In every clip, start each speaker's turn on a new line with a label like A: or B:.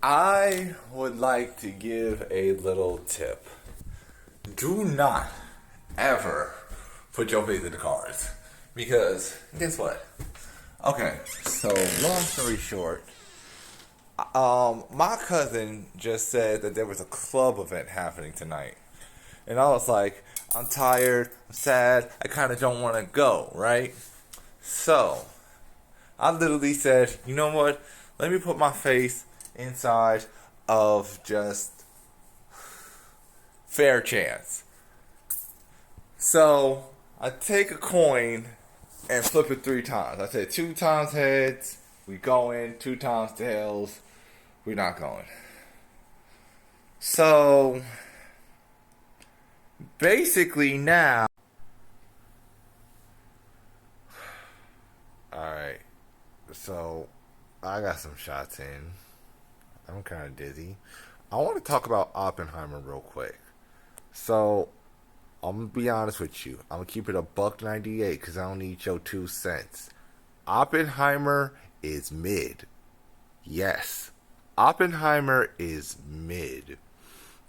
A: I would like to give a little tip. Do not ever put your faith in the cards. Because, guess what? Okay, so long story short, my cousin just said that there was a club event happening tonight. And I was like, I'm tired, I'm sad, I kind of don't want to go, right? So, I literally said, you know what? Let me put my face inside of just fair chance. So, I take a coin and flip it 3 times. I said 2 times heads, we going, 2 times tails, we're not going. So, basically now, alright, so I got some shots in. I'm kind of dizzy. I want to talk about Oppenheimer real quick. So, I'm gonna be honest with you. I'm gonna keep it a buck 98 because I don't need your 2 cents. Oppenheimer is mid. Yes, Oppenheimer is mid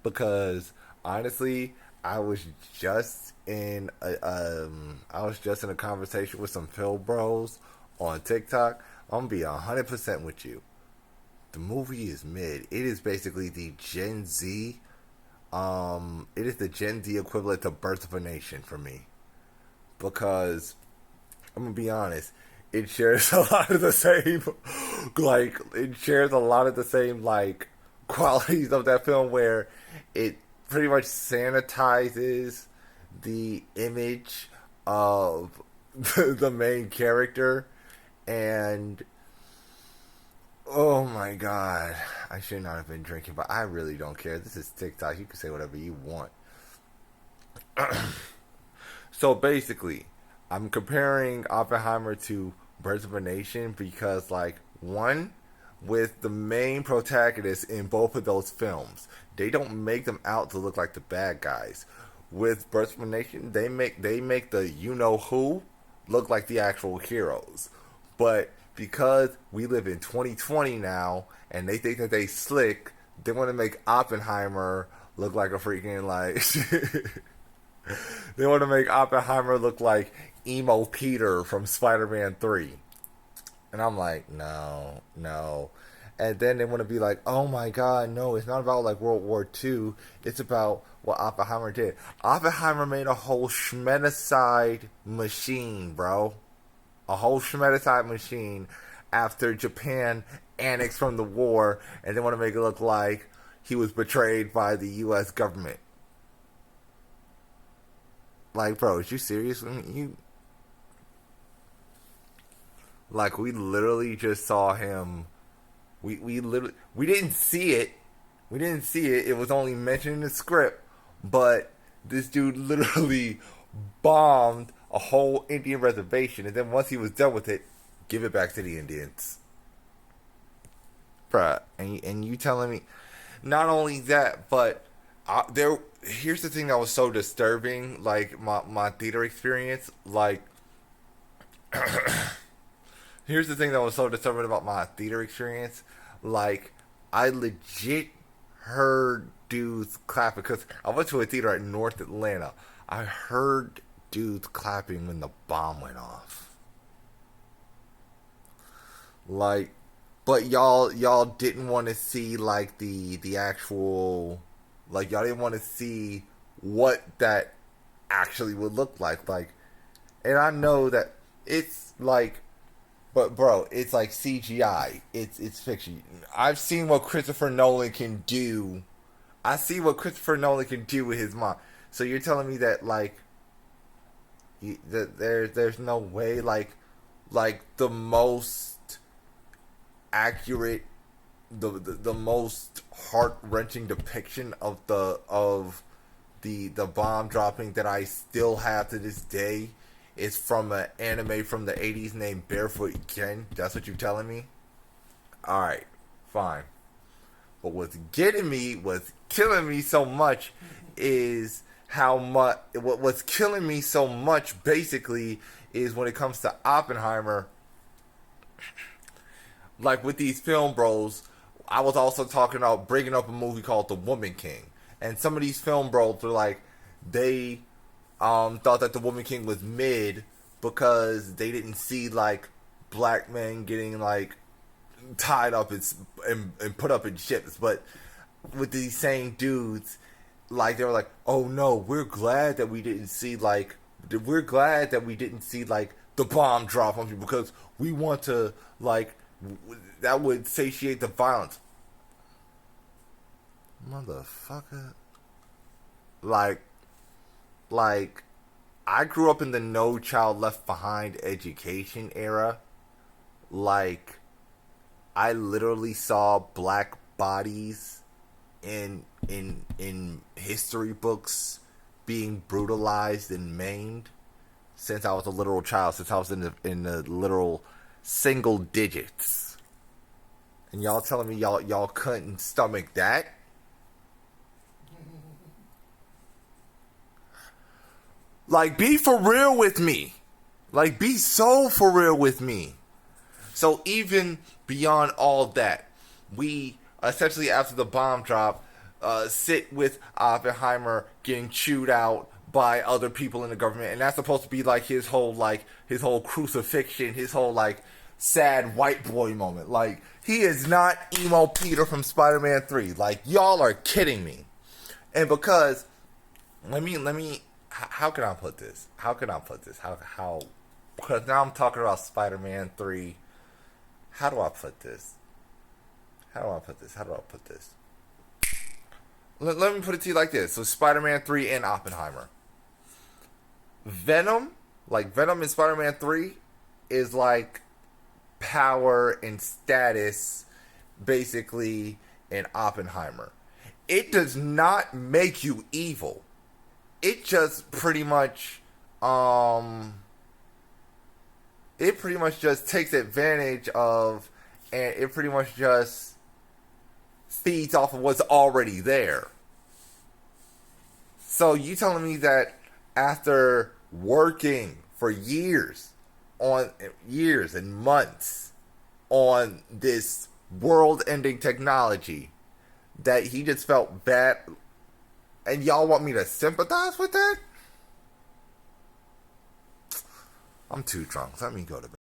A: because honestly, I was just in a conversation with some Phil Bros on TikTok. I'm gonna be 100% with you. The movie is mid. It is basically the Gen Z. It is the Gen Z equivalent to Birth of a Nation for me because I'm gonna be honest. It shares a lot of the same, it shares a lot of the same qualities of that film where it pretty much sanitizes the image of the main character and oh my god. I should not have been drinking, but I really don't care. This is TikTok. You can say whatever you want. So basically, I'm comparing Oppenheimer to Birds of a Nation because, one, with the main protagonists in both of those films, they don't make them out to look like the bad guys. With Birds of a Nation, they make the you know who look like the actual heroes. But because we live in 2020 now, and they think that they slick, they want to make Oppenheimer look like a freaking they want to make Oppenheimer look like emo Peter from Spider-Man 3. And I'm like, no, no. And then they want to be like, oh my god, no, it's not about World War II. It's about what Oppenheimer did. Oppenheimer made a whole schmeticide machine, bro. A whole schmeticide machine after Japan annexed from the war, and they want to make it look like he was betrayed by the U.S. government. Bro, is you serious? I mean, we literally just saw him. We didn't see it. We didn't see it. It was only mentioned in the script. But this dude literally bombed a whole Indian reservation, and then once he was done with it, give it back to the Indians. Bruh, and you telling me, not only that, but there. Here's the thing that was so disturbing, my theater experience. Here's the thing that was so disturbing about my theater experience. I legit heard dudes clapping because I went to a theater at North Atlanta. I heard dudes clapping when the bomb went off. Like, but y'all didn't want to see the actual, y'all didn't want to see what that actually would look like. And I know that it's but bro, it's like CGI. It's fiction. I've seen what Christopher Nolan can do. I see what Christopher Nolan can do with his mind. So you're telling me that that there's no way the most accurate, the most heart wrenching depiction of the bomb dropping that I still have to this day is from an anime from the 80s named Barefoot Gen. That's what you're telling me? Alright, fine. But what's killing me so much is what's killing me so much basically is when it comes to Oppenheimer, with these film bros, I was also talking about bringing up a movie called The Woman King, and some of these film bros were like, they thought that The Woman King was mid because they didn't see like black men getting like tied up and put up in ships, but with these same dudes, like they were like, oh no, we're glad that we didn't see like the bomb drop on people because we want to like that would satiate the violence. Motherfucker. Like, like, I grew up in the No Child Left Behind education era. Like, I literally saw black bodies in history books being brutalized and maimed since I was a literal child, since I was in the literal single digits. And y'all telling me y'all couldn't stomach that? Like, be for real with me. Like, be so for real with me. So even beyond all that, we essentially after the bomb drop, sit with Oppenheimer getting chewed out by other people in the government, and that's supposed to be like his whole crucifixion, his whole like sad white boy moment. Like, he is not emo Peter from Spider-Man 3. Like, y'all are kidding me. And because let me how can I put this? How because now I'm talking about Spider-Man 3. How do I put this? Let me put it to you like this. So Spider-Man 3 and Oppenheimer. Venom in Spider-Man 3 is like power and status basically in Oppenheimer. It does not make you evil. It just pretty much just takes advantage of, and it pretty much just feeds off of what's already there. So you telling me that after working for years and months on this world-ending technology that he just felt bad, and y'all want me to sympathize with that? I'm too drunk. Let me go to bed.